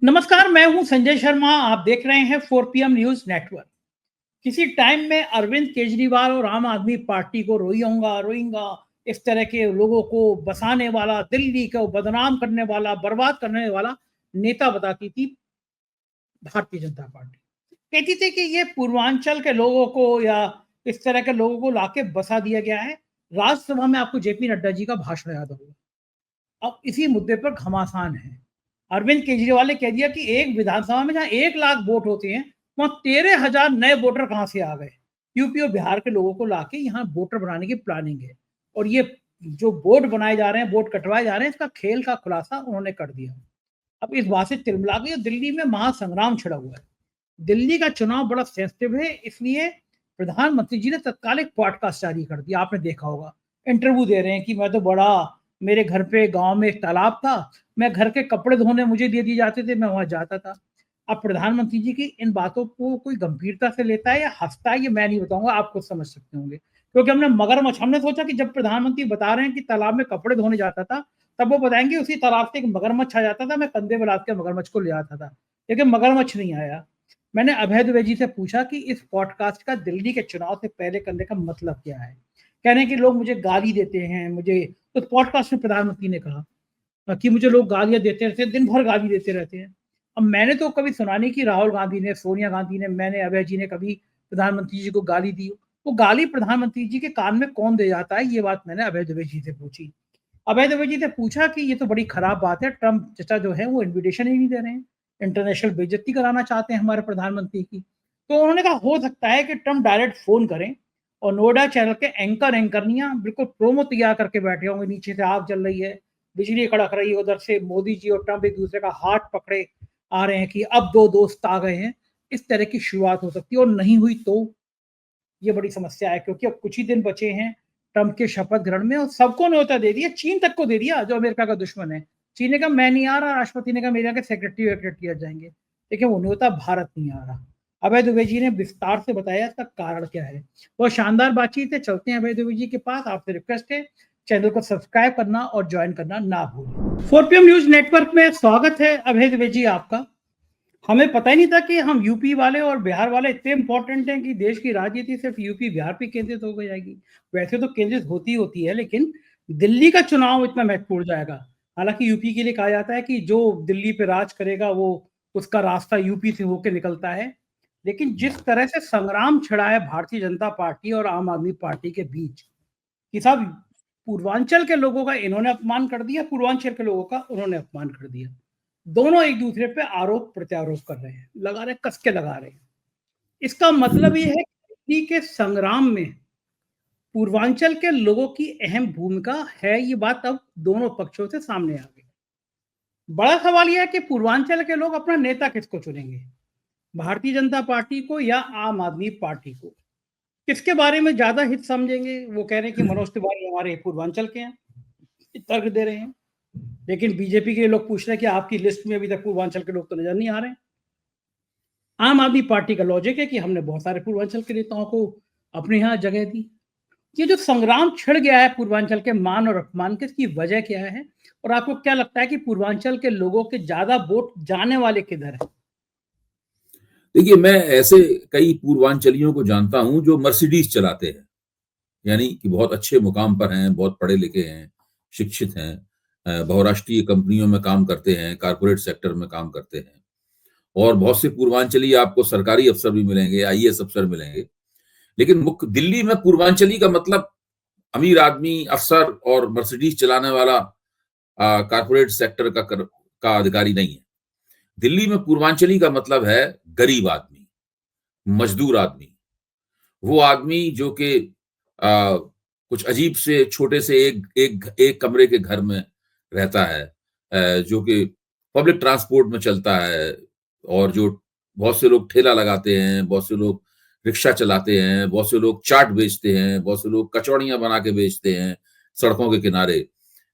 नमस्कार, मैं हूं संजय शर्मा। आप देख रहे हैं 4 PM न्यूज नेटवर्क। किसी टाइम में अरविंद केजरीवाल और आम आदमी पार्टी को रोइंगा रोइंगा इस तरह के लोगों को बसाने वाला, दिल्ली को बदनाम करने वाला, बर्बाद करने वाला नेता बताती थी भारतीय जनता पार्टी। कहती थी कि ये पूर्वांचल के लोगों को या इस तरह के लोगों को लाके बसा दिया गया है। राज्यसभा में आपको जेपी नड्डा जी का भाषण याद होगा। अब इसी मुद्दे पर घमासान है। अरविंद केजरीवाल ने कह दिया कि एक विधानसभा में जहां 1 लाख वोट होते हैं, वहां 13,000 नए वोटर कहां से आ गए। यूपी और बिहार के लोगों को लाके यहाँ वोटर बनाने की प्लानिंग है। और ये जो वोट बनाए जा रहे हैं, वोट कटवाए जा रहे हैं, इसका खेल का खुलासा उन्होंने कर दिया। अब इस बात से तिलमिला गई। दिल्ली में महासंग्राम छिड़ा हुआ है। दिल्ली का चुनाव बड़ा सेंसिटिव है, इसलिए प्रधानमंत्री जी ने तत्काल एक पॉडकास्ट जारी कर दिया। आपने देखा होगा, इंटरव्यू दे रहे हैं कि मैं तो बड़ा, मेरे घर पे गांव में एक तालाब था, मैं घर के कपड़े धोने मुझे दे दिए जाते थे, मैं वहां जाता था। अब प्रधानमंत्री जी की इन बातों को कोई गंभीरता से लेता है या हंसता है, ये मैं नहीं बताऊंगा, आप खुद समझ सकते होंगे। क्योंकि हमने सोचा कि जब प्रधानमंत्री बता रहे हैं कि तालाब में कपड़े धोने जाता था, तब वो बताएंगे उसी तालाब से एक मगरमच्छ आ जाता था, मैं कंधे में लाद के मगरमच्छ को ले आता था। लेकिन मगरमच्छ नहीं आया। मैंने अभय द्विवेदी जी से पूछा कि इस पॉडकास्ट का दिल्ली के चुनाव से पहले करने का मतलब क्या है। कह रहे हैं कि लोग मुझे गाली देते हैं, मुझे। तो पॉडकास्ट में प्रधानमंत्री ने कहा कि मुझे लोग गालियां देते रहते हैं, दिन भर गाली देते रहते हैं। अब मैंने तो कभी सुना नहीं कि राहुल गांधी ने, सोनिया गांधी ने, मैंने, अभय जी ने कभी प्रधानमंत्री जी को गाली दी। वो गाली प्रधानमंत्री जी के कान में कौन दे जाता है, ये बात मैंने अभय द्विवेदी जी से पूछी। अभय द्विवेदी जी ने पूछा कि ये तो बड़ी खराब बात है, ट्रम्प चचा जो है वो इन्विटेशन ही नहीं दे रहे हैं, इंटरनेशनल बेइज्जती कराना चाहते हैं हमारे प्रधानमंत्री की। तो उन्होंने कहा हो सकता है कि ट्रम्प डायरेक्ट फोन करें और नोएडा चैनल के एंकरनियां बिल्कुल प्रोमो तैयार करके बैठे होंगे, नीचे से आग जल रही है, बिजली कड़क रही है, उधर से मोदी जी और ट्रम्प एक दूसरे का हाथ पकड़े आ रहे हैं कि अब दो दोस्त आ गए हैं। इस तरह की शुरुआत हो सकती है। और नहीं हुई तो ये बड़ी समस्या है, क्योंकि अब कुछ ही दिन बचे हैं ट्रंप के शपथ ग्रहण में और सबको न्योता दे दिया, चीन तक को दे दिया जो अमेरिका का दुश्मन है। चीन ने कहा मैं नहीं आ रहा, राष्ट्रपति ने कहा मेरे यहाँ के सेक्रेटरी आ जाएंगे, लेकिन वो न्योता भारत नहीं आ रहा। अभय द्विवेदी जी ने विस्तार से बताया इसका कारण क्या है। वो शानदार बातचीत है। चलते हैं अभय द्विवेदी जी के पास। आपसे रिक्वेस्ट है चैनल को सब्सक्राइब करना और ज्वाइन करना ना भूलें। 4 PM न्यूज नेटवर्क में स्वागत है अभय द्विवेदी जी आपका। हमें पता ही नहीं था कि हम यूपी वाले और बिहार वाले इतने इंपॉर्टेंट हैं कि देश की राजनीति सिर्फ यूपी बिहार पे केंद्रित हो जाएगी। वैसे तो केंद्रित होती है, लेकिन दिल्ली का चुनाव इतना महत्वपूर्ण जाएगा। हालांकि यूपी के लिए कहा जाता है कि जो दिल्ली पे राज करेगा वो, उसका रास्ता यूपी से होकर निकलता है। लेकिन जिस तरह से संग्राम छिड़ा है भारतीय जनता पार्टी और आम आदमी पार्टी के बीच, कि साहब पूर्वांचल के लोगों का इन्होंने अपमान कर दिया, पूर्वांचल के लोगों का उन्होंने अपमान कर दिया। दोनों एक दूसरे पे आरोप प्रत्यारोप कर रहे हैं, लगा रहे, कस के लगा रहे हैं। इसका मतलब ये है कि दिल्ली के संग्राम में पूर्वांचल के लोगों की अहम भूमिका है। ये बात अब दोनों पक्षों से सामने आ गई। बड़ा सवाल यह है कि पूर्वांचल के लोग अपना नेता किसको चुनेंगे, भारतीय जनता पार्टी को या आम आदमी पार्टी को। किसके बारे में ज्यादा हित समझेंगे। वो कह रहे हैं कि मनोज तिवारी हमारे पूर्वांचल के हैं, तर्क दे रहे हैं। लेकिन बीजेपी के लोग पूछ रहे हैं कि आपकी लिस्ट में अभी तक पूर्वांचल के लोग तो नजर नहीं आ रहे हैं। आम आदमी पार्टी का लॉजिक है कि हमने बहुत सारे पूर्वांचल के नेताओं को अपने यहाँ जगह दी। ये जो संग्राम छिड़ गया है पूर्वांचल के मान और अपमान के, इसकी वजह क्या है? और आपको क्या लगता है कि पूर्वांचल के लोगों के ज्यादा वोट जाने वाले किधर है? देखिए, मैं ऐसे कई पूर्वांचलियों को जानता हूं जो मर्सिडीज चलाते हैं, यानी कि बहुत अच्छे मुकाम पर हैं, बहुत पढ़े लिखे हैं, शिक्षित हैं, बहुराष्ट्रीय कंपनियों में काम करते हैं, कारपोरेट सेक्टर में काम करते हैं। और बहुत से पूर्वांचली आपको सरकारी अफसर भी मिलेंगे, आईएएस अफसर मिलेंगे। लेकिन मुख्य दिल्ली में पूर्वांचली का मतलब अमीर आदमी, अफसर और मर्सिडीज चलाने वाला कारपोरेट सेक्टर का अधिकारी नहीं है। दिल्ली में पूर्वांचली का मतलब है गरीब आदमी, मजदूर आदमी, वो आदमी जो कि कुछ अजीब से छोटे से एक कमरे के घर में रहता है, जो कि पब्लिक ट्रांसपोर्ट में चलता है, और जो बहुत से लोग ठेला लगाते हैं, बहुत से लोग रिक्शा चलाते हैं, बहुत से लोग चाट बेचते हैं, बहुत से लोग कचौड़ियां बना के बेचते हैं सड़कों के किनारे।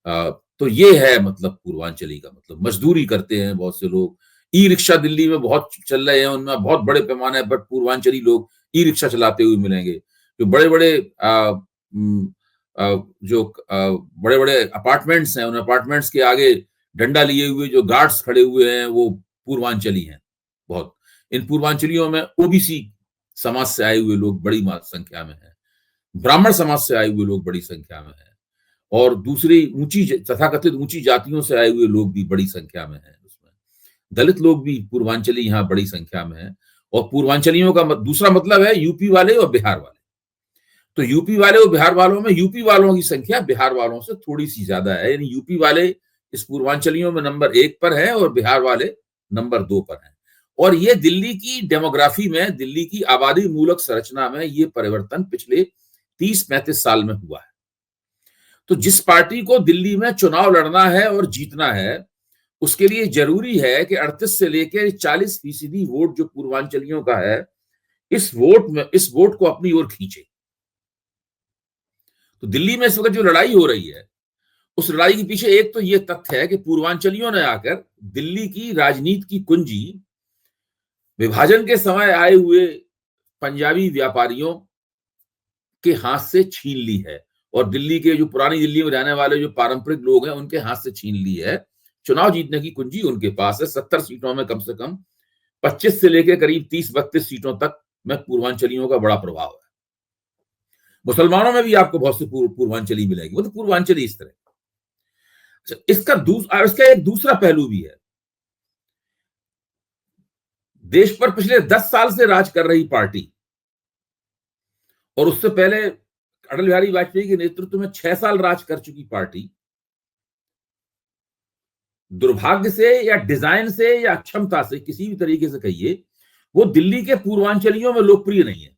तो ये है मतलब पूर्वांचली का मतलब, मजदूरी करते हैं बहुत से लोग। ई रिक्शा दिल्ली में बहुत चल रहे हैं, उनमें बहुत बड़े पैमाने पर पूर्वांचली लोग ई रिक्शा चलाते हुए मिलेंगे। जो बड़े बड़े जो बड़े बड़े अपार्टमेंट्स हैं, उन अपार्टमेंट्स के आगे डंडा लिए हुए जो गार्ड्स खड़े हुए हैं, वो पूर्वांचली हैं बहुत। इन पूर्वांचलियों में ओबीसी समाज से आए हुए लोग बड़ी संख्या में हैं, ब्राह्मण समाज से आए हुए लोग बड़ी संख्या में हैं, और दूसरी ऊंची तथाकथित ऊंची जातियों से आए हुए लोग भी बड़ी संख्या में हैं। उसमें दलित लोग भी पूर्वांचली यहाँ बड़ी संख्या में हैं। और पूर्वांचलियों का दूसरा मतलब है यूपी वाले और बिहार वाले। तो यूपी वाले और बिहार वालों में यूपी वालों की संख्या बिहार वालों से थोड़ी सी ज्यादा है, यानी यूपी वाले इस पूर्वांचलियों में नंबर 1 पर है और बिहार वाले नंबर 2 पर हैं। और ये दिल्ली की डेमोग्राफी में, दिल्ली की आबादी मूलक संरचना में ये परिवर्तन पिछले 30-35 साल में हुआ है। तो जिस पार्टी को दिल्ली में चुनाव लड़ना है और जीतना है, उसके लिए जरूरी है कि 38 से लेकर 40% वोट जो पूर्वांचलियों का है, इस वोट को अपनी ओर खींचे। तो दिल्ली में इस वक्त जो लड़ाई हो रही है, उस लड़ाई के पीछे एक तो ये तथ्य है कि पूर्वांचलियों ने आकर दिल्ली की राजनीति की कुंजी विभाजन के समय आए हुए पंजाबी व्यापारियों के हाथ से छीन ली है, और दिल्ली के जो पुरानी दिल्ली में रहने वाले जो पारंपरिक लोग हैं उनके हाथ से छीन ली है। चुनाव जीतने की कुंजी उनके पास है। 70 सीटों में कम से कम 25 से लेकर करीब 30-32 सीटों तक में पूर्वांचलियों का बड़ा प्रभाव है। मुसलमानों में भी आपको बहुत से पूर्वांचली मिलेगी, मतलब पूर्वांचली इस तरह। इसका एक दूसरा पहलू भी है। देश पर पिछले 10 साल से राज कर रही पार्टी, और उससे पहले अटल बिहारी वाजपेयी के नेतृत्व में 6 साल राज कर चुकी पार्टी, दुर्भाग्य से या डिजाइन से या अक्षमता से, किसी भी तरीके से कहिए, वो दिल्ली के पूर्वांचलियों में लोकप्रिय नहीं है।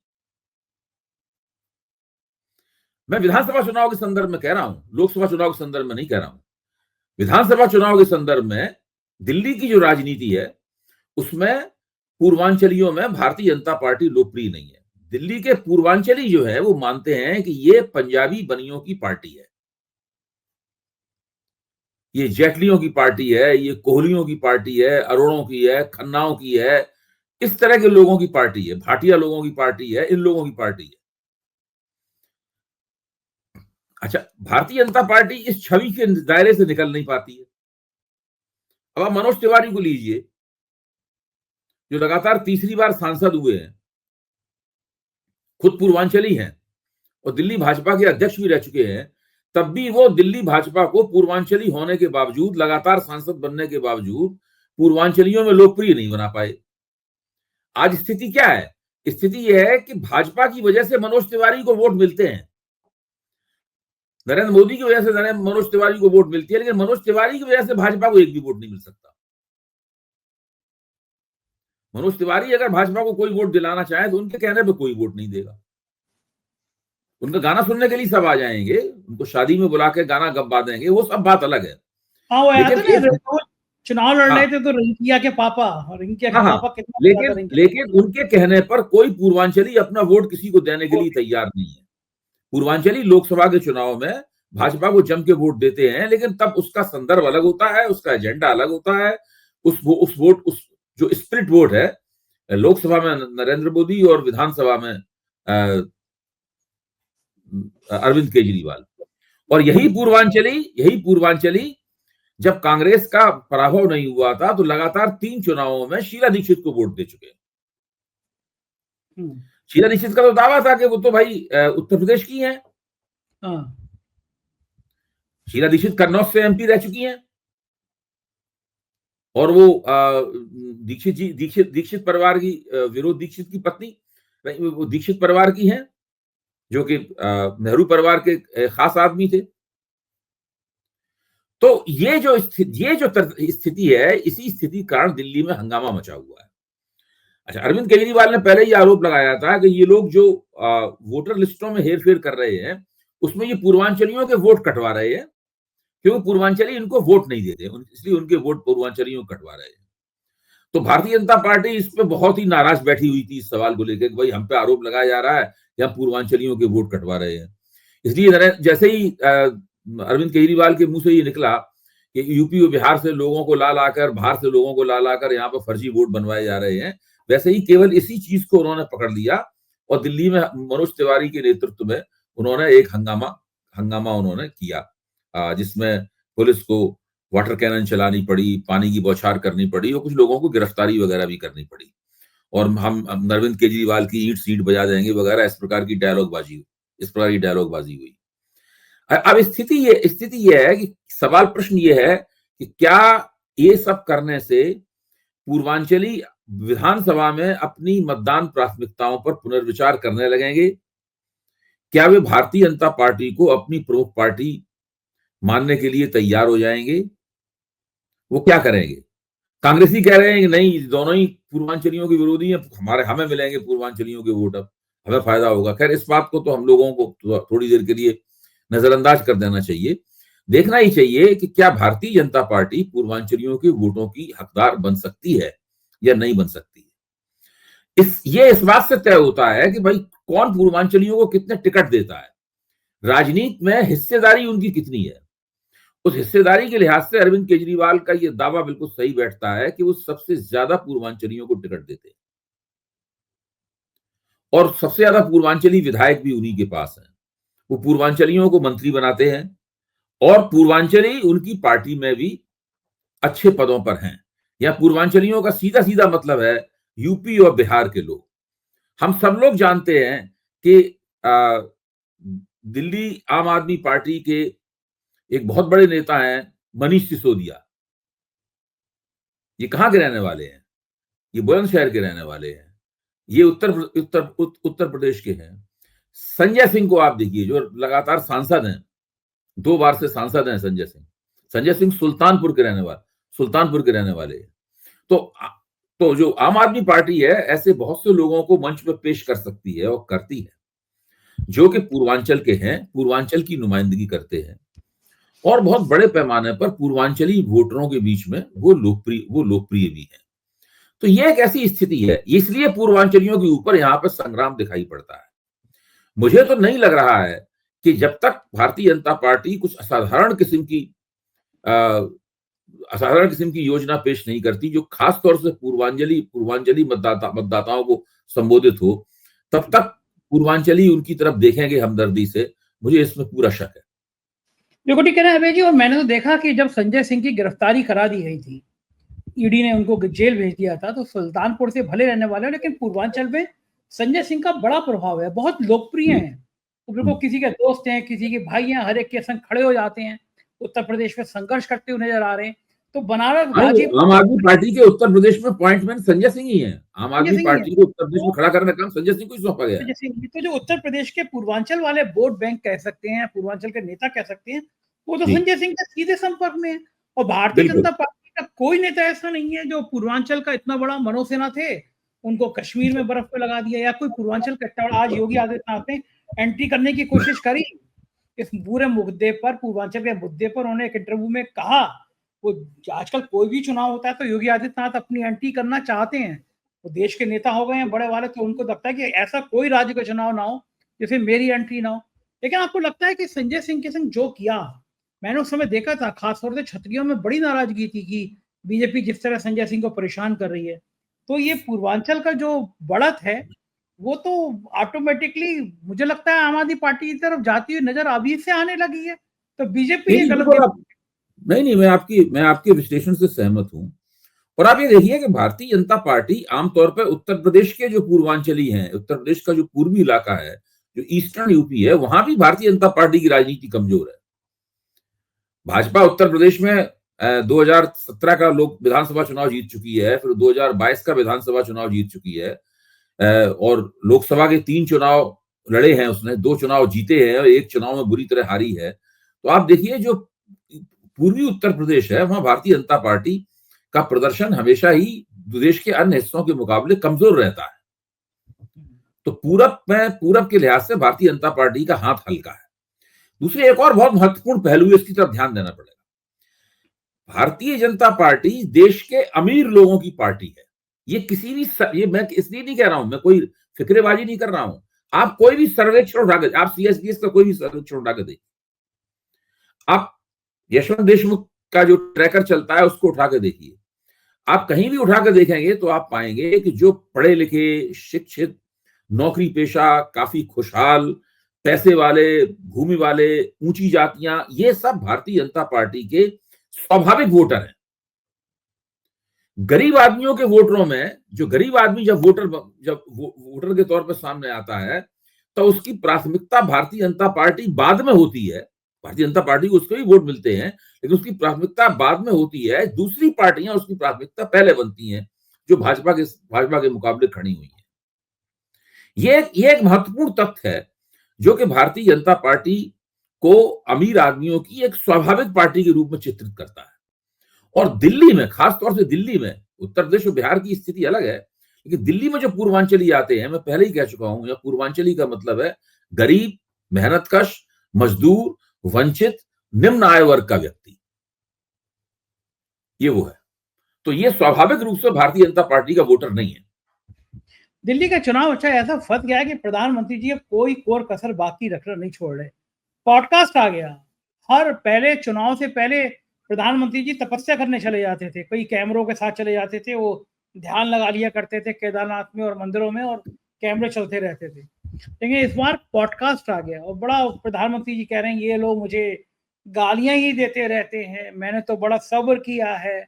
मैं विधानसभा चुनाव के संदर्भ में कह रहा हूं, लोकसभा चुनाव के संदर्भ में नहीं कह रहा हूं। विधानसभा चुनाव के संदर्भ में दिल्ली की जो राजनीति है, उसमें पूर्वांचलियों में भारतीय जनता पार्टी लोकप्रिय नहीं है। दिल्ली के पूर्वांचली जो है वो मानते हैं कि ये पंजाबी बनियों की पार्टी है, ये जेटलियों की पार्टी है, ये कोहलियों की पार्टी है, अरोड़ों की है, खन्नाओं की है, इस तरह के लोगों की पार्टी है, भाटिया लोगों की पार्टी है, इन लोगों की पार्टी है। अच्छा, भारतीय जनता पार्टी इस छवि के दायरे से निकल नहीं पाती है। अब आप मनोज तिवारी को लीजिए, जो लगातार तीसरी बार सांसद हुए हैं, खुद पूर्वांचली हैं और दिल्ली भाजपा के अध्यक्ष भी रह चुके हैं, तब भी वो दिल्ली भाजपा को पूर्वांचली होने के बावजूद, लगातार सांसद बनने के बावजूद, पूर्वांचलियों में लोकप्रिय नहीं बना पाए। आज स्थिति क्या है? स्थिति यह है कि भाजपा की वजह से मनोज तिवारी को वोट मिलते हैं, नरेंद्र मोदी की वजह से मनोज तिवारी को वोट मिलती है, लेकिन मनोज तिवारी की वजह से भाजपा को एक भी वोट नहीं मिल सकता। मनोज तिवारी अगर भाजपा को कोई वोट दिलाना चाहे तो उनके कहने पे कोई वोट नहीं देगा। उनका गाना सुनने के लिए सब आ जाएंगे, उनको शादी में बुला के गाना गवा देंगे, वो सब बात अलग है। हाँ, वो लेकिन चुनाव लड़ रहे थे तो रिंकिया के पापा, पापा कितना, लेकिन उनके कहने पर कोई पूर्वांचली अपना वोट किसी को देने के लिए तैयार नहीं है। पूर्वांचली लोकसभा के चुनाव में भाजपा को जम के वोट देते हैं, लेकिन तब उसका संदर्भ अलग होता है, उसका एजेंडा अलग होता है। उस जो स्प्लिट वोट है, लोकसभा में नरेंद्र मोदी और विधानसभा में अरविंद केजरीवाल, और यही पूर्वांचली जब कांग्रेस का पराभव नहीं हुआ था तो लगातार 3 चुनावों में शीला दीक्षित को वोट दे चुके हैं। शीला दीक्षित का तो दावा था कि वो तो भाई उत्तर प्रदेश की हैं। शीला दीक्षित कन्नौज से एमपी रह चुकी हैं, और वो दीक्षित परिवार की, विरोध दीक्षित की पत्नी, वो दीक्षित परिवार की हैं, जो कि नेहरू परिवार के खास आदमी थे। तो ये जो स्थिति है, इसी स्थिति के कारण दिल्ली में हंगामा मचा हुआ है। अच्छा, अरविंद केजरीवाल ने पहले ही आरोप लगाया था कि ये लोग जो वोटर लिस्टों में हेरफेर कर रहे हैं, उसमें ये पूर्वांचलियों के वोट कटवा रहे हैं, क्योंकि पूर्वांचली इनको वोट नहीं देते, इसलिए उनके वोट पूर्वांचलियों को कटवा रहे हैं। तो भारतीय जनता पार्टी इस पे बहुत ही नाराज बैठी हुई थी, इस सवाल को लेकर कि भाई हम पे आरोप लगाया जा रहा है कि हम पूर्वांचलियों के वोट कटवा रहे हैं। इसलिए जैसे ही अरविंद केजरीवाल के मुंह से ये निकला कि यूपी और बिहार से लोगों को ला लाकर, बाहर से लोगों को ला लाकर यहाँ पर फर्जी वोट बनवाए जा रहे हैं, वैसे ही केवल इसी चीज को उन्होंने पकड़ लिया और दिल्ली में मनोज तिवारी के नेतृत्व में उन्होंने एक हंगामा उन्होंने किया, जिसमें पुलिस को वाटर कैनन चलानी पड़ी, पानी की बौछार करनी पड़ी और कुछ लोगों को गिरफ्तारी वगैरह भी करनी पड़ी। और हम अरविंद केजरीवाल की ईंट सीट बजा देंगे वगैरह, इस प्रकार की डायलॉगबाजी हुई। अब स्थिति ये है कि सवाल प्रश्न ये है कि क्या ये सब करने से पूर्वांचली विधानसभा में अपनी मतदान प्राथमिकताओं पर पुनर्विचार करने लगेंगे? क्या वे भारतीय जनता पार्टी को अपनी प्रमुख पार्टी मानने के लिए तैयार हो जाएंगे? वो क्या करेंगे? कांग्रेसी कह रहे हैं कि नहीं, दोनों ही पूर्वांचलियों के विरोधी हैं, हमें मिलेंगे पूर्वांचलियों के वोट, अब हमें फायदा होगा। खैर, इस बात को तो हम लोगों को थोड़ी देर के लिए नजरअंदाज कर देना चाहिए। देखना ही चाहिए कि क्या भारतीय जनता पार्टी पूर्वांचलियों के वोटों की हकदार बन सकती है या नहीं बन सकती है। इस बात से तय होता है कि भाई कौन पूर्वांचलियों को कितने टिकट देता है, राजनीति में हिस्सेदारी उनकी कितनी है। उस हिस्सेदारी के लिहाज से अरविंद केजरीवाल का यह दावा बिल्कुल सही बैठता है कि वो सबसे ज्यादा पूर्वांचलियों को टिकट देते हैं और सबसे ज्यादा पूर्वांचली विधायक भी उन्हीं के पास हैं। वो पूर्वांचलियों को मंत्री बनाते हैं और पूर्वांचली उनकी पार्टी में भी अच्छे पदों पर हैं। या पूर्वांचलियों का सीधा सीधा मतलब है यूपी और बिहार के लोग। हम सब लोग जानते हैं कि दिल्ली आम आदमी पार्टी के एक बहुत बड़े नेता हैं मनीष सिसोदिया। ये कहां के रहने वाले हैं? ये बुलंदशहर के रहने वाले हैं। ये उत्तर प्रदेश के हैं। संजय सिंह को आप देखिए, जो लगातार सांसद हैं, 2 बार से सांसद हैं संजय सिंह सुल्तानपुर के रहने वाले हैं। तो जो आम आदमी पार्टी है, ऐसे बहुत से लोगों को मंच पर पेश कर सकती है और करती है, जो कि पूर्वांचल के हैं, पूर्वांचल की नुमाइंदगी करते हैं और बहुत बड़े पैमाने पर पूर्वांचली वोटरों के बीच में वो लोकप्रिय भी है। तो ये एक ऐसी स्थिति है, इसलिए पूर्वांचलियों के ऊपर यहाँ पर संग्राम दिखाई पड़ता है। मुझे तो नहीं लग रहा है कि जब तक भारतीय जनता पार्टी कुछ असाधारण किस्म की योजना पेश नहीं करती, जो खास तौर से पूर्वांचली मतदाताओं को संबोधित हो, तब तक पूर्वांचली उनकी तरफ देखेंगे हमदर्दी से। मुझे इसमें पूरा शक है। बिल्कुल ठीक है ना अभय जी। और मैंने तो देखा कि जब संजय सिंह की गिरफ्तारी करा दी गई थी, ईडी ने उनको जेल भेज दिया था, तो सुल्तानपुर से भले रहने वाले हैं, लेकिन पूर्वांचल में संजय सिंह का बड़ा प्रभाव है, बहुत लोकप्रिय हैं। तो बिल्कुल किसी के दोस्त हैं, किसी के भाई हैं, हर एक के संग खड़े हो जाते हैं। उत्तर प्रदेश में संघर्ष करते हुए नजर आ रहे हैं। तो बनारस आम आदमी पार्टी के उत्तर प्रदेश में पॉइंटमैन संजय सिंह ही है। आम आदमी पार्टी को उत्तर प्रदेश में खड़ा करने का काम संजय सिंह को ही सौंपा गया है। तो जो उत्तर प्रदेश के पूर्वांचल वाले वोट बैंक कह सकते हैं, पूर्वांचल के नेता कह सकते हैं, वो तो संजय सिंह के सीधे संपर्क में है। और भारतीय जनता पार्टी का कोई नेता ऐसा नहीं है जो पूर्वांचल का इतना बड़ा मनोसेना थे, उनको कश्मीर में बर्फ पे लगा दिया, या कोई पूर्वांचल का इतना बड़ा। आज योगी आदित्यनाथ ने एंट्री करने की कोशिश करी इस पूरे मुद्दे पर, पूर्वांचल के मुद्दे पर। उन्होंने एक इंटरव्यू में कहा, वो आजकल कोई भी चुनाव होता है तो योगी आदित्यनाथ अपनी एंट्री करना चाहते हैं। वो देश के नेता हो गए हैं बड़े वाले, तो उनको लगता है कि ऐसा कोई राज्य का चुनाव ना हो जिसमें मेरी एंट्री ना हो। लेकिन आपको लगता है कि संजय सिंह के संग जो किया, मैंने उस समय देखा था, खासतौर से छत्रियों में बड़ी नाराजगी थी कि बीजेपी जिस तरह संजय सिंह को परेशान कर रही है। तो ये पूर्वांचल का जो बढ़त है, वो तो ऑटोमेटिकली मुझे लगता है आम आदमी पार्टी की तरफ जाती हुई नजर अभी से आने लगी है। तो बीजेपी नहीं, मैं आपके विश्लेषण से सहमत हूं। और आप ये देखिए कि भारतीय जनता पार्टी आमतौर पर उत्तर प्रदेश के जो पूर्वांचली हैं, उत्तर प्रदेश का जो पूर्वी इलाका है, जो ईस्टर्न यूपी है, वहां भी भारतीय जनता पार्टी की राजनीति कमजोर है। भाजपा उत्तर प्रदेश में 2017 का लोक विधानसभा चुनाव जीत चुकी है, फिर 2022 का विधानसभा चुनाव जीत चुकी है, और लोकसभा के 3 चुनाव लड़े हैं उसने, 2 चुनाव जीते हैं और 1 चुनाव में बुरी तरह हारी है। तो आप देखिए, जो पूर्वी उत्तर प्रदेश है, वहां भारतीय जनता पार्टी का प्रदर्शन हमेशा ही देश के अन्य हिस्सों के मुकाबले कमजोर रहता है। तो पूरब के लिहाज से भारतीय जनता पार्टी का हाथ हल्का है। दूसरी एक और बहुत महत्वपूर्ण पहलू है, इसकी तरफ ध्यान देना पड़ेगा। भारतीय जनता पार्टी देश के अमीर लोगों की पार्टी है। ये मैं इसलिए नहीं कह रहा हूं, मैं कोई फिक्रेबाजी नहीं कर रहा हूं। आप कोई भी सर्वेक्षण उठा के, आप सीएसपीएस का कोई भी सर्वेक्षण उठा के देखिए, आप यशवंत देशमुख का जो ट्रैकर चलता है उसको उठा के देखिए, आप कहीं भी उठा के देखेंगे तो आप पाएंगे कि जो पढ़े लिखे, शिक्षित, नौकरी पेशा, काफी खुशहाल, पैसे वाले, भूमि वाले, ऊंची जातियां, ये सब भारतीय जनता पार्टी के स्वाभाविक वोटर हैं। गरीब आदमियों के वोटरों में, जो गरीब आदमी जब वोटर के तौर पर सामने आता है, तो उसकी प्राथमिकता भारतीय जनता पार्टी बाद में होती है। भारतीय जनता पार्टी को उसके भी वोट मिलते हैं, लेकिन उसकी प्राथमिकता बाद में होती है। दूसरी पार्टियां उसकी प्राथमिकता पहले बनती हैं, जो भाजपा के मुकाबले खड़ी हुई है। ये एक महत्वपूर्ण तथ्य है, जो कि भारतीय जनता पार्टी को अमीर आदमियों की एक स्वाभाविक पार्टी के रूप में चित्रित करता है। और दिल्ली में, खासतौर से दिल्ली में, उत्तर प्रदेश और बिहार की स्थिति अलग है, लेकिन दिल्ली में जो पूर्वांचली आते हैं, मैं पहले ही कह चुका हूं, या पूर्वांचली का मतलब है गरीब, मेहनतकश, मजदूर, वंचित, निम्न आय वर्ग का व्यक्ति, ये वो है। तो ये स्वाभाविक रूप से भारतीय जनता पार्टी का वोटर नहीं है। दिल्ली का चुनाव अच्छा ऐसा फंस गया कि प्रधानमंत्री जी अब कोई कोर कसर बाकी रखना नहीं छोड़ रहे। पॉडकास्ट आ गया। हर पहले चुनाव से पहले प्रधानमंत्री जी तपस्या करने चले जाते थे, कई कैमरों के साथ चले जाते थे, वो ध्यान लगा लिया करते थे केदारनाथ में और मंदिरों में, और कैमरे चलते रहते थे। लेकिन इस बार पॉडकास्ट आ गया और बड़ा प्रधानमंत्री जी कह रहे हैं ये लोग मुझे गालियां ही देते रहते हैं, मैंने तो बड़ा सब्र किया है,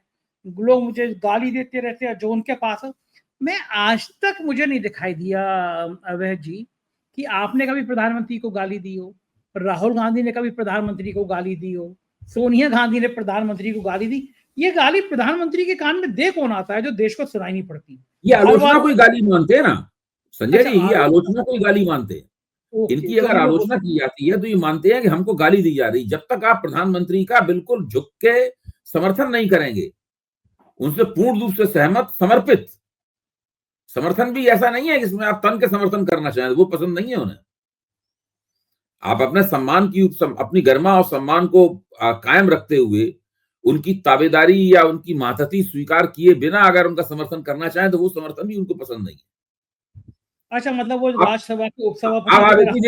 लोग मुझे गाली देते रहते हैं जो उनके पास। मैं आज तक मुझे नहीं दिखाई दिया अवैध जी कि आपने कभी प्रधानमंत्री को गाली दी हो, राहुल गांधी ने कभी प्रधानमंत्री को गाली दी हो, सोनिया गांधी ने प्रधानमंत्री को गाली दी। ये गाली प्रधानमंत्री के कान में दे कौन आता है जो देश को सुनाई नहीं पड़ती? ये आलोचना कोई गाली मानते हैं ना संजय जी, ये आलोचना कोई गाली मानते हैं। इनकी अगर आलोचना की जाती है तो ये मानते हैं कि हमको गाली दी जा रही। जब तक आप प्रधानमंत्री का बिल्कुल झुक के समर्थन नहीं करेंगे, उनसे पूर्ण रूप से सहमत, समर्पित, समर्थन भी ऐसा नहीं है कि इसमें आप तन के समर्थन करना चाहें, वो पसंद नहीं है उन्हें। आप अपने सम्मान की, अपनी गरिमा और सम्मान को कायम रखते हुए उनकी ताबेदारी या उनकी मातहती स्वीकार किए बिना अगर उनका समर्थन करना चाहें तो वो समर्थन भी उनको पसंद नहीं है। अच्छा, मतलब वो राज्यसभा के उपसभापति, इतनी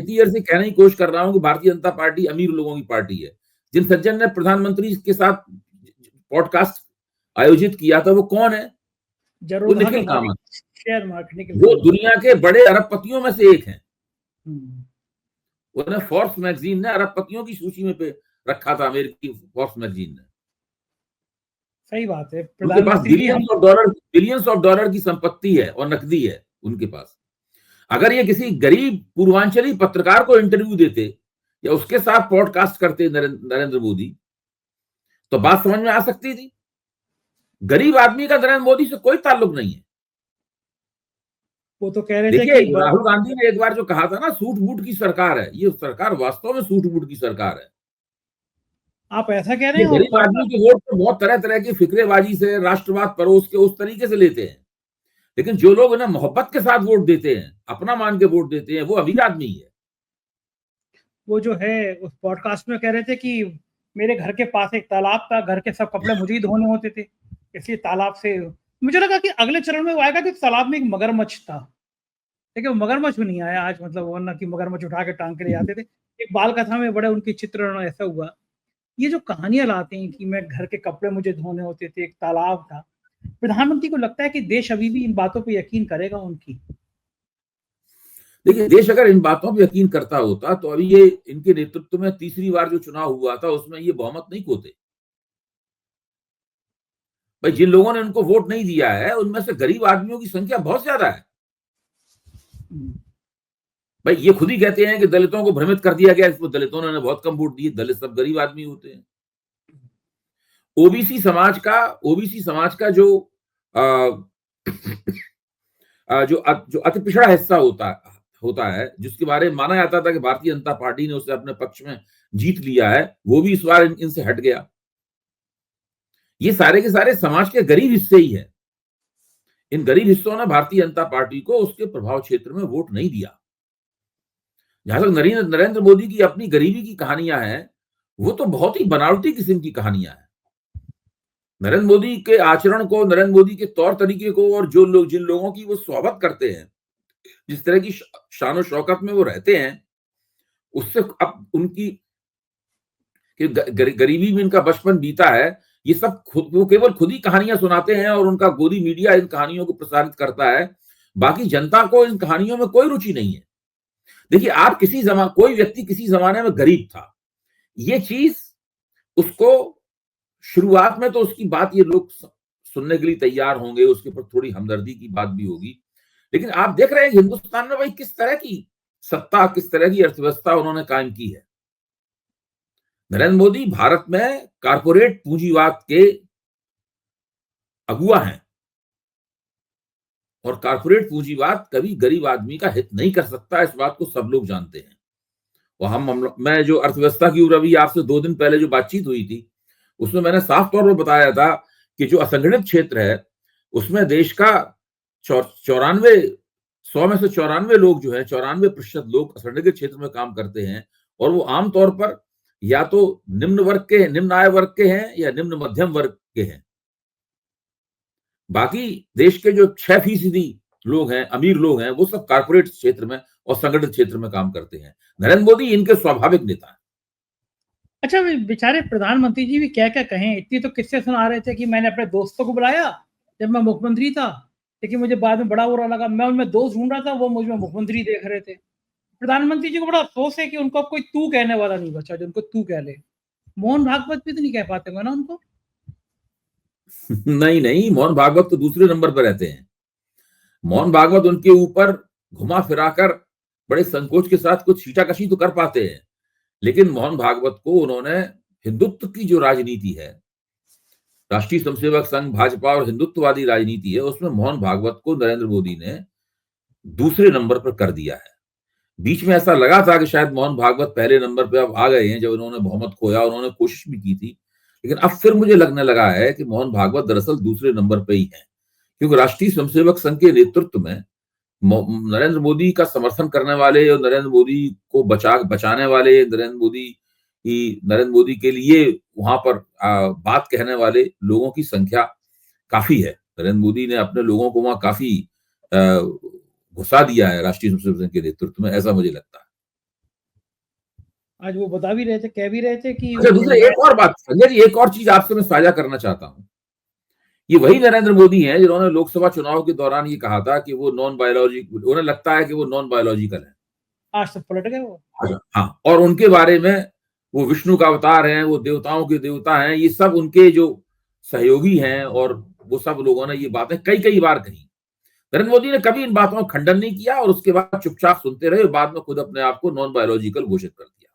देर से कहने की कोशिश कर रहा हूं कि भारतीय जनता पार्टी अमीर लोगों की पार्टी है। जिन सज्जन ने प्रधानमंत्री के साथ पॉडकास्ट आयोजित किया था वो कौन है? वो निखिल कामत, शेयर मार्केट, वो दुनिया के बड़े अरबपतियों में से एक हैं। उन्हें फोर्ब्स मैगजीन ने अरबपतियों की सूची में पे रखा था, अमेरिकी फोर्ब्स मैगजीन ने। सही बात है। उनके पास बिलियंस ऑफ डॉलर की संपत्ति है और नकदी है उनके पास। अगर ये किसी गरीब पूर्वांचली पत्रकार को इंटरव्यू देते या उसके साथ पॉडकास्ट करते नरेंद्र मोदी, तो बात समझ में आ सकती थी। गरीब आदमी का नरेंद्र मोदी से कोई ताल्लुक नहीं है। वो तो कह रहे थे कि राहुल गांधी ने एक बार जो कहा था ना, सूट बूट की सरकार है, ये सरकार वास्तव में सूट बूट की सरकार है। आप ऐसा कह रहे हैं? गरीब आदमी के वोट तो बहुत तरह तरह की फिक्रेबाजी से, राष्ट्रवाद परोस के उस तरीके से लेते हैं, लेकिन जो लोग उन्हें मोहब्बत के साथ वोट देते हैं, अपना मान के वोट देते हैं, वो अमीर आदमी है। वो जो है उस पॉडकास्ट में कह रहे थे कि मेरे घर के पास एक तालाब था, घर के सब कपड़े मुझे ही धोने होते थे, इसलिए तालाब से मुझे लगा कि अगले चरण में वो आएगा कि तालाब में एक मगरमच्छ था, लेकिन मगरमच्छ भी नहीं आया आज। मतलब वरना कि मगरमच्छ उठा के टांग के ले जाते थे। एक बाल कथा में बड़े उनकी चित्रण ऐसा हुआ। ये जो कहानियां लाते हैं कि मैं घर के कपड़े मुझे धोने होते थे, एक तालाब था, प्रधानमंत्री को लगता है कि देश अभी भी इन बातों पर यकीन करेगा उनकी? देखिए, देश अगर इन बातों पर यकीन करता होता तो अभी ये इनके नेतृत्व में तीसरी बार जो चुनाव हुआ था उसमें ये बहुमत नहीं खोते। भाई, जिन लोगों ने उनको वोट नहीं दिया है उनमें से गरीब आदमियों की संख्या बहुत ज्यादा है। भाई, ये खुद ही कहते हैं कि दलितों को भ्रमित कर दिया गया, इसमें दलितों ने बहुत कम वोट दिए, दलित सब गरीब आदमी होते हैं। ओबीसी समाज का जो अति पिछड़ा हिस्सा होता है, जिसके बारे में माना जाता था कि भारतीय जनता पार्टी ने उसे अपने पक्ष में जीत लिया है, वो भी इस बार इनसे हट गया। ये सारे के सारे समाज के गरीब हिस्से ही है। इन गरीब हिस्सों ने भारतीय जनता पार्टी को उसके प्रभाव क्षेत्र में वोट नहीं दिया। जहां तक नरेंद्र मोदी की अपनी गरीबी की कहानियां हैं, वो तो बहुत ही बनावटी किस्म की कहानियां हैं। नरेंद्र मोदी के आचरण को, नरेंद्र मोदी के तौर तरीके को, और जिन लोगों की वो स्वागत करते हैं, जिस तरह की शान शौकत में वो रहते हैं, उससे अब उनकी गरीबी में इनका बचपन बीता है, ये सब वो केवल खुद ही कहानियां सुनाते हैं और उनका गोदी मीडिया इन कहानियों को प्रसारित करता है। बाकी जनता को इन कहानियों में कोई रुचि नहीं है। देखिए, आप कोई व्यक्ति किसी जमाने में गरीब था, ये चीज उसको शुरुआत में तो उसकी बात ये लोग सुनने के लिए तैयार होंगे, उसके ऊपर थोड़ी हमदर्दी की बात भी होगी, लेकिन आप देख रहे हैं हिंदुस्तान में भाई किस तरह की सत्ता, किस तरह की अर्थव्यवस्था उन्होंने कायम की है। नरेंद्र मोदी भारत में कारपोरेट पूंजीवाद के अगुआ हैं और कारपोरेट पूंजीवाद कभी गरीब आदमी का हित नहीं कर सकता, इस बात को सब लोग जानते हैं। और मैं जो अर्थव्यवस्था की ऊपर अभी आपसे 2 दिन पहले जो बातचीत हुई थी, उसमें मैंने साफ तौर पर बताया था कि जो असंगठित क्षेत्र है, उसमें देश का 94 100 में से 94 लोग जो है 94% लोग असंगठित क्षेत्र में काम करते हैं और वो आमतौर पर या तो निम्न आय वर्ग के हैं या निम्न मध्यम वर्ग के हैं। बाकी देश के जो 6% लोग हैं, अमीर लोग हैं, वो सब कारपोरेट क्षेत्र में और संगठित क्षेत्र में काम करते हैं। नरेंद्र मोदी इनके स्वाभाविक नेता हैं। अच्छा, बेचारे प्रधानमंत्री जी भी क्या-क्या कहें, इतनी तो किस्से सुना रहे थे कि मैंने अपने दोस्तों को बुलाया जब मैं मुख्यमंत्री था, लेकिन मुझे बाद में बड़ा बुरा लगा। मैं उनमें दोस्त ढूँढ रहा था, वो मुझ में मुख्यमंत्री देख रहे थे। प्रधानमंत्री जी को बड़ा अफ़सोस है कि उनको अब कोई तू कहने वाला नहीं बचा जो उनको तू कह ले। मोहन भागवत भी तो नहीं कह पाते होंगे ना उनको? नहीं, नहीं, मोहन भागवत तो दूसरे नंबर पर रहते हैं। मोहन भागवत उनके ऊपर घुमा फिराकर बड़े संकोच के साथ कुछ छींटाकशी तो कर पाते हैं, लेकिन मोहन भागवत को उन्होंने हिंदुत्व की जो राजनीति है, राष्ट्रीय स्वयंसेवक संघ, भाजपा और हिंदुत्ववादी राजनीति है, उसमें मोहन भागवत को नरेंद्र मोदी ने दूसरे नंबर पर कर दिया है। बीच में ऐसा लगा था कि शायद मोहन भागवत पहले नंबर पे अब आ गए हैं, जब उन्होंने बहुमत खोया, उन्होंने कोशिश भी की थी, लेकिन अब फिर मुझे लगने लगा है कि मोहन भागवत दरअसल दूसरे नंबर पे ही है, क्योंकि राष्ट्रीय स्वयंसेवक संघ के नेतृत्व में नरेंद्र मोदी का समर्थन करने वाले और नरेंद्र मोदी को बचाने वाले, नरेंद्र मोदी के लिए वहां पर बात कहने वाले लोगों की संख्या काफी है। नरेंद्र मोदी ने अपने लोगों को वहां काफी घुसा दिया है राष्ट्रीय स्वयंसेवक संघ के नेतृत्व में, ऐसा मुझे लगता है। आज वो बता भी रहे थे, कह भी रहे थे कि अच्छा, दूसरा एक और बात संजय जी, एक और चीज आपसे मैं साझा करना चाहता हूं। ये वही नरेंद्र मोदी हैं जिन्होंने लोकसभा चुनाव के दौरान ये कहा था कि वो उन्हें लगता है कि वो नॉन बायोलॉजिकल है। आज तो पलट गए वो। हाँ, और उनके बारे में वो विष्णु का अवतार हैं, वो देवताओं के देवता हैं, ये सब उनके जो सहयोगी हैं और वो सब लोगों ने ये बातें कई बार कही। नरेंद्र मोदी ने कभी इन बातों का खंडन नहीं किया और उसके बाद चुपचाप सुनते रहे और बाद में खुद अपने आप को नॉन बायोलॉजिकल घोषित कर दिया।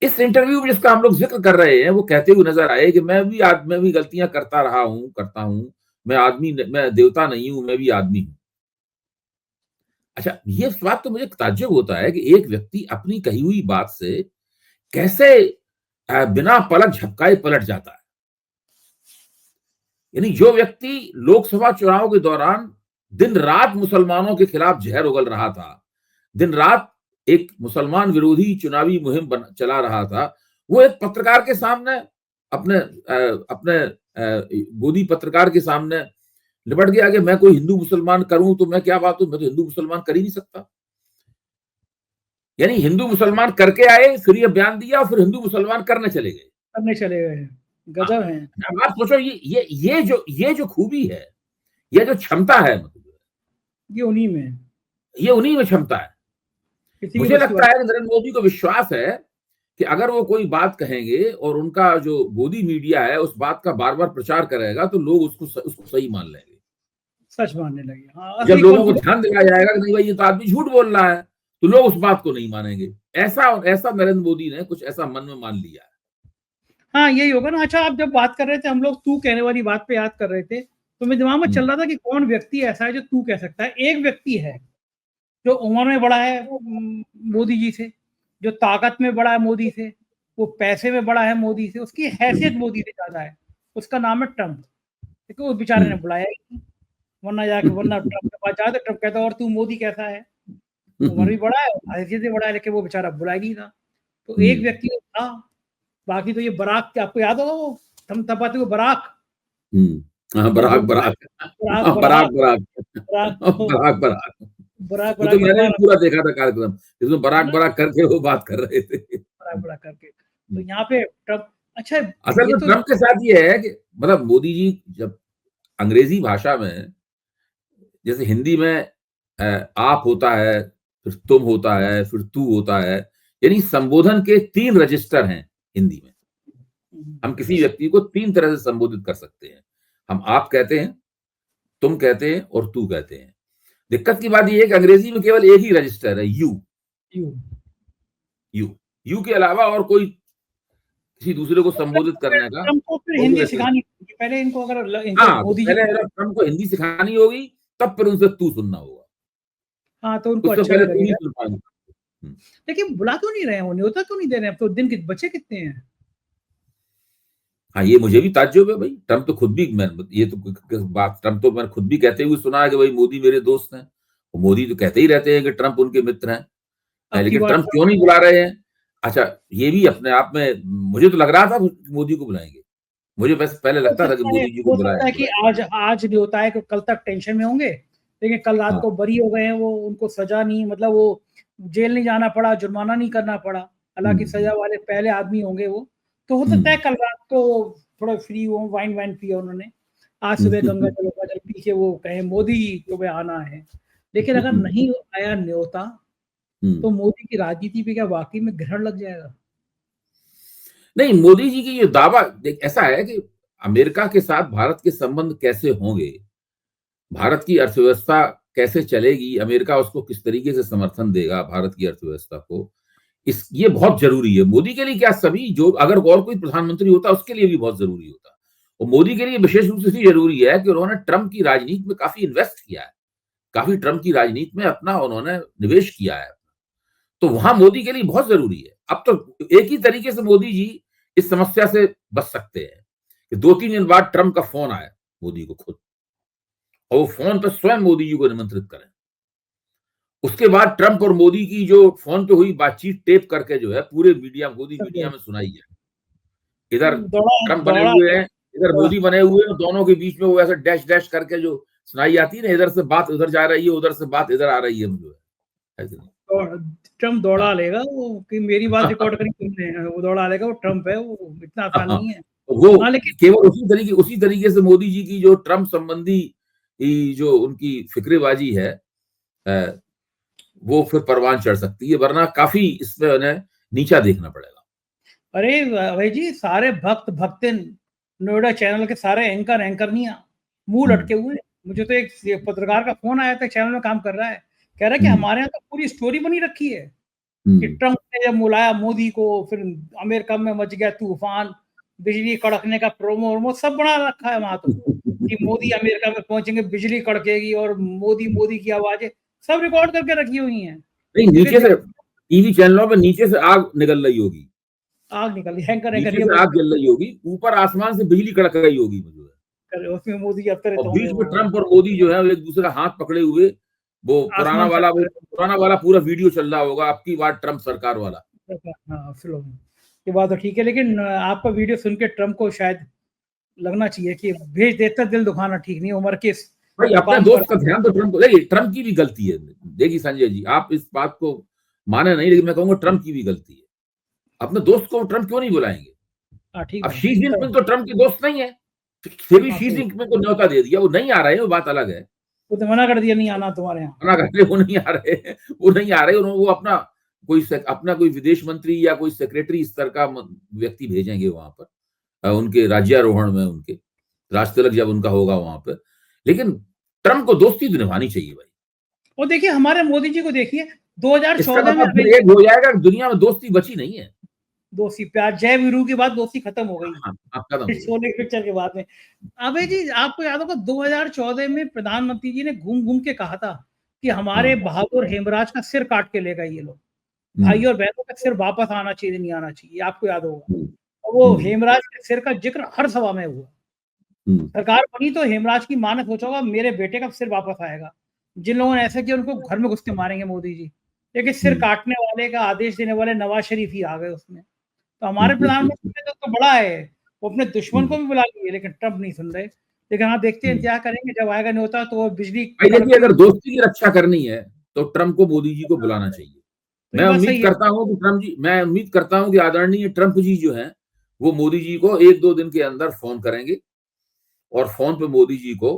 इस इंटरव्यू में जिसका हम लोग जिक्र कर रहे हैं, वो कहते हुए नजर आए कि मैं भी गलतियां करता हूं, मैं देवता नहीं हूं, मैं भी आदमी हूं। अच्छा, ये बात तो मुझे ताज्जुब होता है कि एक व्यक्ति अपनी कही हुई बात से कैसे बिना पलक झपकाए पलट जाता है। यानी जो व्यक्ति लोकसभा चुनाव के दौरान दिन रात मुसलमानों के खिलाफ जहर उगल रहा था, दिन रात एक मुसलमान विरोधी चुनावी मुहिम चला रहा था, वो एक पत्रकार के सामने अपने गोदी पत्रकार के सामने लिपट गया कि मैं कोई हिंदू मुसलमान करूं तो मैं क्या बात हूं, मैं तो हिंदू मुसलमान कर ही नहीं सकता। यानी हिंदू मुसलमान करके आए, फिर ये बयान दिया और फिर हिंदू मुसलमान करने चले गए। गजब है। आप सोचो ये जो खूबी है, ये जो क्षमता है, ये उन्हीं में क्षमता है। मुझे लगता है कि नरेंद्र मोदी को विश्वास है कि अगर वो कोई बात कहेंगे और उनका जो गोदी मीडिया है उस बात का बार बार प्रचार करेगा तो लोग उसको सही मान लेंगे, सच मानने लगे। हाँ, जब लोगों को ध्यान दिलाया जाएगा कि नहीं भाई ये तो आदमी झूठ बोल रहा है, तो लोग उस बात को नहीं मानेंगे। ऐसा नरेंद्र मोदी ने कुछ ऐसा मन में मान लिया है। हाँ, यही होगा ना। अच्छा, आप जब बात कर रहे थे, हम लोग तू कहने वाली बात पे याद कर रहे थे, तो मेरे दिमाग में चल रहा था कि कौन व्यक्ति ऐसा है जो तू कह सकता है। एक व्यक्ति है जो उम्र में बड़ा है मोदी जी से, जो ताकत में बड़ा है मोदी से, वो पैसे में बड़ा है मोदी से, उसकी हैसियत मोदी से ज्यादा है। उसका नाम है ट्रंप। देखो उस बेचारे ने बुलाया ही, वरना ट्रंप के पास जाते, ट्रंप कहता और तू मोदी कैसा है, उम्र भी बड़ा है, हैसियत भी बड़ा है, लेकिन वो बेचारा बुलाया ही था। तो एक व्यक्ति था। बाकी तो ये बराक, आपको याद होगा वो थपथपाते हुए बराक। बराक वो तो मैंने भी पूरा देखा था कार्यक्रम, जिसमें बराक करके वो बात कर रहे थे, बराक करके। तो यहाँ पे ट्रंप, अच्छा असल में ट्रंप के साथ ये है कि मतलब मोदी जी जब अंग्रेजी भाषा में, जैसे हिंदी में आप होता है, फिर तुम होता है, फिर तू होता है, यानी संबोधन के 3 रजिस्टर हैं हिंदी में। हम किसी व्यक्ति को 3 तरह से संबोधित कर सकते हैं। हम आप कहते हैं, तुम कहते हैं और तू कहते हैं। दिक्कत की बात ये है कि अंग्रेजी में केवल एक ही रजिस्टर है, यू। यू। यू यू के अलावा और कोई किसी दूसरे को संबोधित करने का ट्रम्प को फिर कोई हिंदी रजिस्टर। सिखानी पड़ेगी पहले इनको, अगर इनको हाँ, तो मोदी जी। पहले अगर ट्रम्प को हिंदी सिखानी होगी, तब फिर उनसे तू सुनना होगा। हाँ, तो उनको उससे अच्छा पहले भी तू नहीं लगेगा। सुन पाएंगे। हुँ। लेकिन बुला क्यों नहीं रहे हैं वो, न्योता क्यों नहीं दे रहे हैं? अब तो दिन के बचे कितने हैं? हाँ, ये मुझे भी ताज्जुब है भाई। ट्रम्प तो खुद भी मैं ये तो बात ट्रम्प तो मैंने खुद भी कहते हुए सुना है कि भाई मोदी मेरे दोस्त हैं। वो मोदी तो कहते ही रहते हैं कि ट्रम्प उनके मित्र हैं। अब की लेकिन बार ट्रम्प क्यों नहीं बुला रहे हैं? अच्छा, ये भी अपने आप में मुझे तो लग रहा था मोदी को बुलाएँगे। मुझे बस पहले हो लगता था कि सकता है मोदी जी को हो सकता है कि बुलाएँगे। आज आज न्योता है कि कल तक टेंशन में होंगे, लेकिन कल रात हाँ। को बरी हो गए हैं वो, उनको सजा नहीं, मतलब वो जेल नहीं जाना पड़ा, जुर्माना नहीं करना पड़ा। हुँ, हालाँकि सजा हुँ, वाले पहले आदमी होंगे वो। तो हो सकता है हुँ। कल रात को थोड़ा फ्री हो, वाइन-वाइन पिया उन्होंने। आज सुबह गंगा जल वंगा जल पी के वो कहें मोदी तुम्हें आना है। लेकिन अगर नहीं आया न्योता, तो हुँ। मोदी की राजनीति पे क्या वाक़ई में ग्रहण लग जाएगा? नहीं, मोदी जी की ये दावा देख ऐसा है कि अमेरिका के साथ भारत के संबंध कैसे होंगे, भारत की अर्थव्यवस्था कैसे चलेगी, अमेरिका उसको किस तरीके से समर्थन देगा भारत की अर्थव्यवस्था को, इस ये बहुत ज़रूरी है। मोदी के लिए क्या सभी जो अगर और कोई प्रधानमंत्री होता उसके लिए भी बहुत ज़रूरी होता। और मोदी के लिए विशेष रूप से इसलिए ज़रूरी है कि उन्होंने ट्रम्प की राजनीति में काफ़ी इन्वेस्ट किया है। काफ़ी ट्रम्प की राजनीति में अपना उन्होंने निवेश किया है। तो वहाँ मोदी के लिए बहुत ज़रूरी है। अब तो एक ही तरीके से मोदी जी इस समस्या से बच सकते हैं कि 2-3 दिन बाद ट्रम्प का फ़ोन आया मोदी को खुद और वो फ़ोन पे स्वयं मोदी जी को निमंत्रित करें। उसके बाद ट्रम्प और मोदी की जो फ़ोन पे हुई बातचीत टेप करके जो है पूरे मीडिया मोदी मीडिया में सुनाई है। इधर दौड़ा ट्रम्प बने दौड़ा हुए हैं, इधर दौड़ा मोदी बने हुए हैं, दोनों के बीच में वो ऐसे डैश डैश करके जो सुनाई आती है ना, इधर से बात उधर जा रही है, उधर से बात इधर आ रही है जो है कि नहीं? दौड़ ट्रम्प दौड़ा हाँ। लेगा वो, कि मेरी बात रिकॉर्ड करी तुमने, वो दौड़ा लेगा, वो ट्रम्प है, वो इतना हाँ, आसान हाँ। नहीं है। तो वो हाँ, लेकिन केवल उसी तरीके से मोदी जी की जो ट्रम्प संबंधी जो उनकी फ़िक्रेबाज़ी है अ, वो फिर परवान चढ़ सकती है, वरना काफ़ी इसमें उन्हें नीचा देखना पड़ेगा। अरे भाई जी, सारे भक्तिन नोएडा चैनल के सारे एंकरनियाँ मुँह हुँ, लटके हुए हैं। मुझे तो एक पत्रकार का फ़ोन आया था, चैनल में काम कर रहा है। कह रहा है कि हुँ, हमारे यहाँ तो पूरी स्टोरी बनी रखी है कि हुँ। ट्रम्प ने जब बुलाया मोदी को, फिर अमेरिका में मच गया तूफ़ान, बिजली कड़कने का प्रोमो-वोमो सब बना रखा है वहाँ तो, कि मोदी अमेरिका में पहुँचेंगे, बिजली कड़केगी और मोदी, मोदी की आवाज़ें सब रिकॉर्ड करके रखी हुई हैं। नहीं, नीचे जगह-जगह से टीवी चैनलों पे नीचे से आग निकल रही होगी, आग निकली, हैंकर नीचे ये से आग बोलते जल रही होगी, ऊपर आसमान से बिजली कड़क रही होगी मुझे हैं, उसमें मोदी अवतरित और होंगे बीच में वो ट्रम्प और मोदी जो है वो एक-दूसरे का हाथ पकड़े हुए आसमान से वो अवतरित पुराना वाला पूरा वीडियो चल रहा होगा, अब की बार ट्रम्प सरकार वाला। हाँ, फ़िल्म ये बात तो ठीक है, लेकिन आपका वीडियो सुन के ट्रम्प को शायद लगना चाहिए कि भेज देता, दिल दुखाना ठीक नहीं है, उम्र के इस भाई अपने मुकाम पर। दोस्त का ध्यान तो देखिए ट्रम्प की भी गलती है। देखिए संजय जी, आप इस बात को माने नहीं लेकिन मैं कहूँगा ट्रम्प की भी गलती है। अपने दोस्त को ट्रम्प क्यों नहीं बुलाएँगे? हाँ, ठीक अब बात शी है। जिनपिंग तो ट्रम्प के दोस्त नहीं है। फिर भी हाँ, शी सही। जिनपिंग को न्योता दे दिया, वो नहीं आ रहे हैं, वो बात अलग है। वो तो मना कर दिया नहीं आना तुम्हारे यहाँ। मना कर रहे वो नहीं आ रहे हैं, वो नहीं आ रहे, वो अपना कोई विदेश मंत्री या कोई सेक्रेटरी स्तर का व्यक्ति भेजेंगे वहां पर उनके राज्यारोहण में उनके राष्ट्रतिलक जब उनका होगा वहां पर। लेकिन ट्रम्प को दोस्ती तो निभानी चाहिए भाई। और देखिए हमारे मोदी जी को देखिए, इसका 2014 में मतलब अभी फिर एक हो जाएगा कि दुनिया में दोस्ती बची नहीं है। दोस्ती प्यार जय वीरू के बाद दोस्ती खत्म हो गई। हाँ, हाँ, खत्म हो गई। शोले की पिक्चर के बाद में। अबे जी, आपको याद होगा 2014 में प्रधानमंत्री जी ने घूम-घूम के कहा था कि हमारे हाँ, बहादुर हेमराज का सिर काट के ले गए ये लोग। हुँ, भाई और बहनों का सिर वापस आना चाहिए, नहीं आना चाहिए, आपको याद होगा। हुँ, और वो हुँ, हेमराज के सिर का ज़िक्र हर सभा में हुआ। हुँ, सरकार बनी तो हेमराज की माँ ने सोचा होगा मेरे बेटे का सिर वापस आएगा। जिन लोगों ने ऐसा किया उनको घर में घुस के मारेंगे मोदी जी। लेकिन सिर हुँ, काटने वाले का आदेश देने वाले नवाज़ शरीफ ही आ गए उसमें। तो हुँ, हमारे हुँ, प्रधानमंत्री ने तो बड़ा है, वो अपने दुश्मन हुँ, को भी बुला लिए, लेकिन ट्रम्प नहीं सुन रहे। लेकिन हाँ, देखते हैं हुँ। क्या करेंगे, जब आएगा न्योता तो वो बिजली भाई देखिए कड़कती हुई। अगर दोस्ती की रक्षा करनी है, तो ट्रम्प को मोदी जी को बुलाना चाहिए। तो ये बात सही है। मैं उम्मीद करता हूँ कि आदरणीय ट्रम्प जी जो हैं, वो मोदी जी को 1-2 दिन के अंदर फ़ोन करेंगे और फ़ोन पे मोदी जी को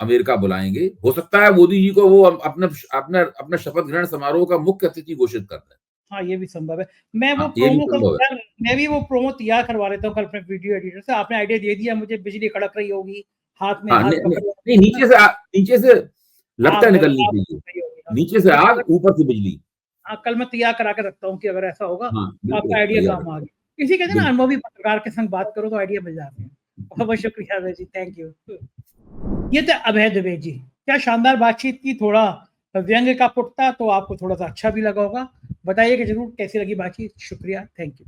अमेरिका बुलाएँगे। हो सकता है मोदी जी को वो अपने अपने अपने शपथ ग्रहण समारोह का मुख्य अतिथि घोषित कर दें। हाँ, ये भी संभव है। मैं वो हाँ, ये भी प्रोमो कल संभव है। यार मैं भी वो प्रोमो तैयार करवा लेता हूँ कल अपने वीडियो एडिटर से। आपने आइडिया दे दिया मुझे, बिजली कड़क रही होगी, हाथ में हाँ, हाथ नहीं, पकड़े नहीं, होंगे ना, नीचे से लगता आग है लग निकलनी आग चाहिए। लग रही होगी, हाँ। नीचे से तो आग, कल ऊपर से बिजली। हाँ, कल मैं तैयार करा के रखता हूँ कि अगर ऐसा होगा हाँ, तो आपका बिल्कुल आइडिया तैयार काम आ रखिए। गया। इसी कहते हैं ना, बिल्कुल। अनुभवी पत्रकार के संग बात करो तो आइडिया मिल जाते हैं। बहुत-बहुत शुक्रिया अभय जी, थैंक यू। ये थे अभय दुबे जी। क्या शानदार बातचीत की, थोड़ा व्यंग्य का पुट था तो आपको थोड़ा-सा अच्छा भी लगा होगा। बताइएगा ज़रूर कैसी लगी बातचीत। शुक्रिया, थैंक यू।